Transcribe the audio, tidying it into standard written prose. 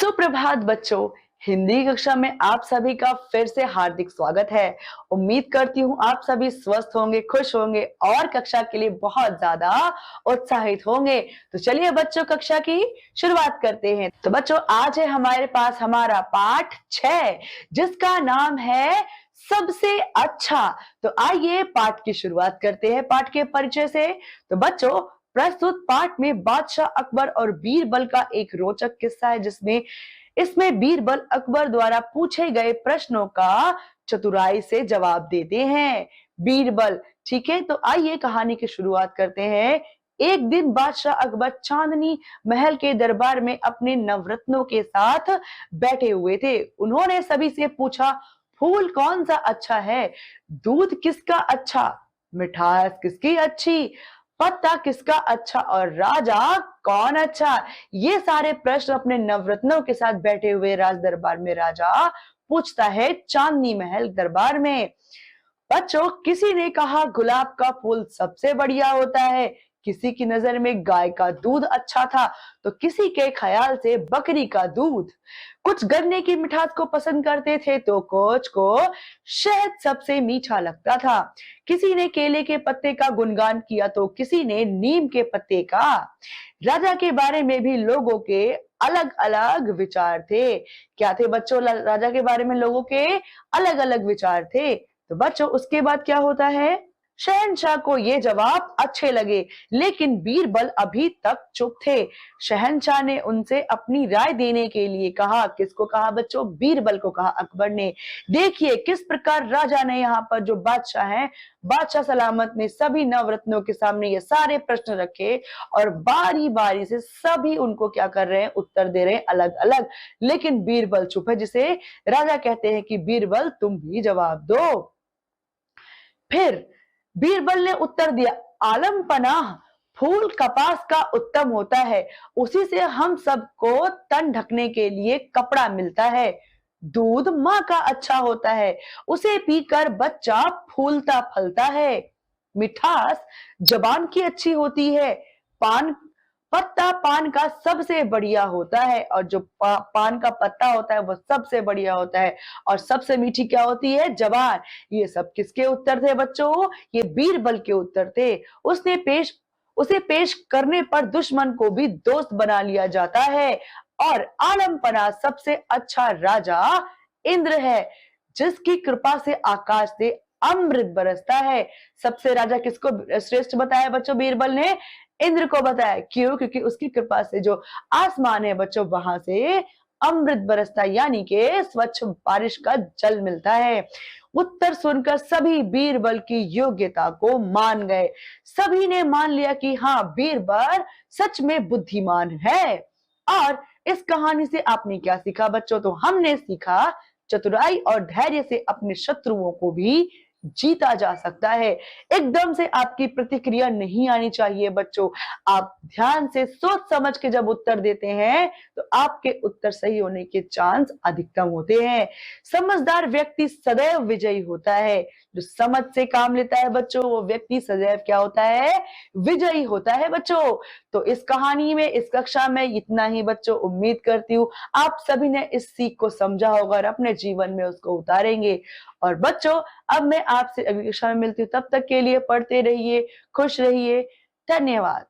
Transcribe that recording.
सुप्रभात बच्चों। हिंदी कक्षा में आप सभी का फिर से हार्दिक स्वागत है। उम्मीद करती हूँ आप सभी स्वस्थ होंगे, खुश होंगे और कक्षा के लिए बहुत ज्यादा उत्साहित होंगे। तो चलिए बच्चों, कक्षा की शुरुआत करते हैं। तो बच्चों, आज है हमारे पास हमारा पाठ 6 जिसका नाम है सबसे अच्छा। तो आइए पाठ की शुरुआत करते हैं पाठ के परिचय से। तो बच्चों, प्रस्तुत पाठ में बादशाह अकबर और बीरबल का एक रोचक किस्सा है जिसमें इसमें बीरबल अकबर द्वारा पूछे गए प्रश्नों का चतुराई से जवाब देते हैं। बीरबल, ठीक है, तो आइए कहानी की शुरुआत करते हैं। एक दिन बादशाह अकबर चांदनी महल के दरबार में अपने नवरत्नों के साथ बैठे हुए थे। उन्होंने सभी से पूछा, फूल कौन सा अच्छा है, दूध किसका अच्छा, मिठास किसकी अच्छी, पत्ता किसका अच्छा और राजा कौन अच्छा। ये सारे प्रश्न अपने नवरत्नों के साथ बैठे हुए राज दरबार में राजा पूछता है चांदनी महल दरबार में। बच्चों, किसी ने कहा गुलाब का फूल सबसे बढ़िया होता है, किसी की नजर में गाय का दूध अच्छा था, तो किसी के ख्याल से बकरी का दूध। कुछ गन्ने की मिठास को पसंद करते थे तो कुछ को शहद सबसे मीठा लगता था। किसी ने केले के पत्ते का गुणगान किया तो किसी ने नीम के पत्ते का। राजा के बारे में भी लोगों के अलग अलग विचार थे। क्या थे बच्चों? राजा के बारे में लोगों के अलग अलग विचार थे। तो बच्चों, उसके बाद क्या होता है? शहंशाह को ये जवाब अच्छे लगे, लेकिन बीरबल अभी तक चुप थे। शहंशाह ने उनसे अपनी राय देने के लिए कहा। किसको कहा बच्चों? बीरबल को कहा अकबर ने। देखिए किस प्रकार राजा ने यहाँ पर जो बादशाह हैं, बादशाह सलामत ने सभी नवरत्नों के सामने ये सारे प्रश्न रखे और बारी बारी से सभी उनको क्या कर रहे हैं? उत्तर दे रहे हैं अलग अलग। लेकिन बीरबल चुप है, जिसे राजा कहते हैं कि बीरबल तुम भी जवाब दो। फिर बीरबल ने उत्तर दिया, आलम पनाह, फूल कपास का उत्तम होता है, उसी से हम सबको तन ढकने के लिए कपड़ा मिलता है। दूध माँ का अच्छा होता है, उसे पीकर बच्चा फूलता फलता है। मिठास जबान की अच्छी होती है। पान पत्ता पान का सबसे बढ़िया होता है, और जो पान का पत्ता होता है वो सबसे बढ़िया होता है। और सबसे मीठी क्या होती है? जबान। ये सब किसके उत्तर थे बच्चों? ये बीरबल के उत्तर थे। उसे पेश करने पर दुश्मन को भी दोस्त बना लिया जाता है। और आलमपना सबसे अच्छा राजा इंद्र है, जिसकी कृपा से आकाश से अमृत बरसता है। सबसे राजा किसको श्रेष्ठ बताया बच्चों? बीरबल ने इंद्र को बताया। क्यों? क्योंकि उसकी कृपा से जो आसमान है बच्चों, वहां से अमृत बरसता, यानी कि स्वच्छ बारिश का जल मिलता है। उत्तर सुनकर सभी बीरबल की योग्यता को मान गए। सभी ने मान लिया कि हाँ, बीरबल सच में बुद्धिमान है। और इस कहानी से आपने क्या सीखा बच्चों? तो हमने सीखा चतुराई और धैर्य से अपने शत्रुओं को भी जीता जा सकता है। एकदम से आपकी प्रतिक्रिया नहीं आनी चाहिए बच्चों। आप ध्यान से सोच समझ के जब उत्तर देते हैं तो आपके उत्तर सही होने के चांस अधिकतम होते हैं। समझदार व्यक्ति सदैव विजयी होता है। जो समझ से काम लेता है बच्चों, वो व्यक्ति सदैव क्या होता है? विजयी होता है बच्चों। तो इस कहानी में, इस कक्षा में इतना ही बच्चों। उम्मीद करती हूँ आप सभी ने इस सीख को समझा होगा और अपने जीवन में उसको उतारेंगे। और बच्चों, अब मैं आपसे अगली कक्षा में मिलती हूँ। तब तक के लिए पढ़ते रहिए, खुश रहिए। धन्यवाद।